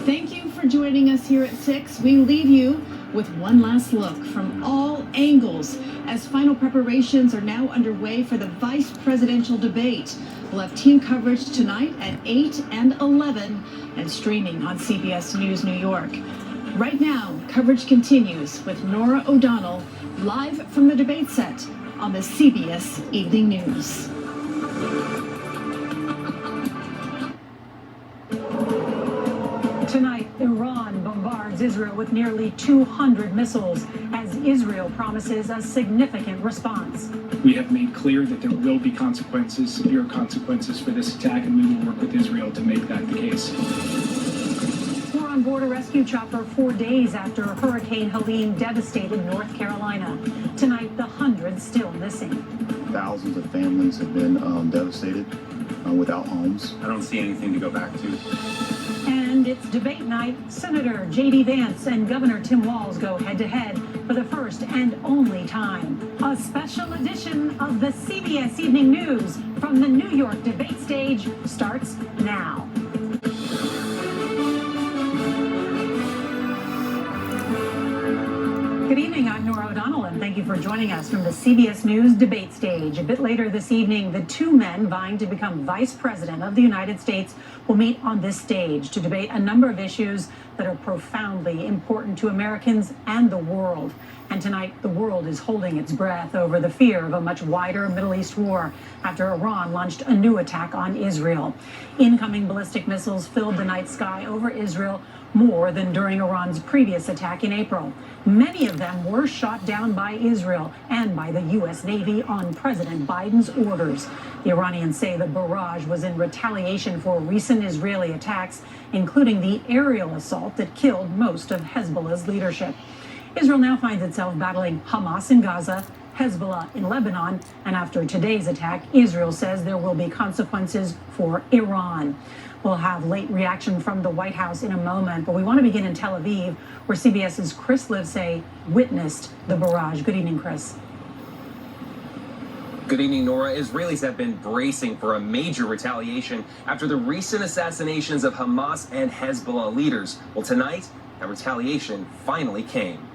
Thank you for joining us here at 6. We leave you with one last look from all angles as final preparations are now underway for the vice presidential debate. We'll have team coverage tonight at 8 and 11 and streaming on CBS News New York. Right now, coverage continues with Norah O'Donnell live from the debate set on the CBS Evening News. Tonight, Iran bombards Israel with nearly 200 missiles as Israel promises a significant response. We have made clear that there will be consequences, severe consequences for this attack, and we will work with Israel to make that the case. We're on board a rescue chopper 4 days after Hurricane Helene devastated North Carolina. Tonight, the hundreds still missing. Thousands of families have been devastated without homes. I don't see anything to go back to. And it's debate night. Senator J.D. Vance and Governor Tim Walz go head-to-head for the first and only time. A special edition of the CBS Evening News from the New York debate stage starts now. Good evening, I'm Norah O'Donnell, and thank you for joining us from the CBS News debate stage. A bit later this evening, the two men vying to become vice president of the United States will meet on this stage to debate a number of issues that are profoundly important to Americans and the world. And tonight, the world is holding its breath over the fear of a much wider Middle East war after Iran launched a new attack on Israel. Incoming ballistic missiles filled the night sky over Israel more than during Iran's previous attack in April. Many of them were shot down by Israel and by the U.S. Navy on President Biden's orders. The Iranians say the barrage was in retaliation for recent Israeli attacks, including the aerial assault that killed most of Hezbollah's leadership. Israel now finds itself battling Hamas in Gaza, Hezbollah in Lebanon, and after today's attack, Israel says there will be consequences for Iran. We'll have late reaction from the White House in a moment, but we want to begin in Tel Aviv, where CBS's Chris Livesay witnessed the barrage. Good evening, Chris. Good evening, Nora. Israelis have been bracing for a major retaliation after the recent assassinations of Hamas and Hezbollah leaders. Well, tonight, that retaliation finally came.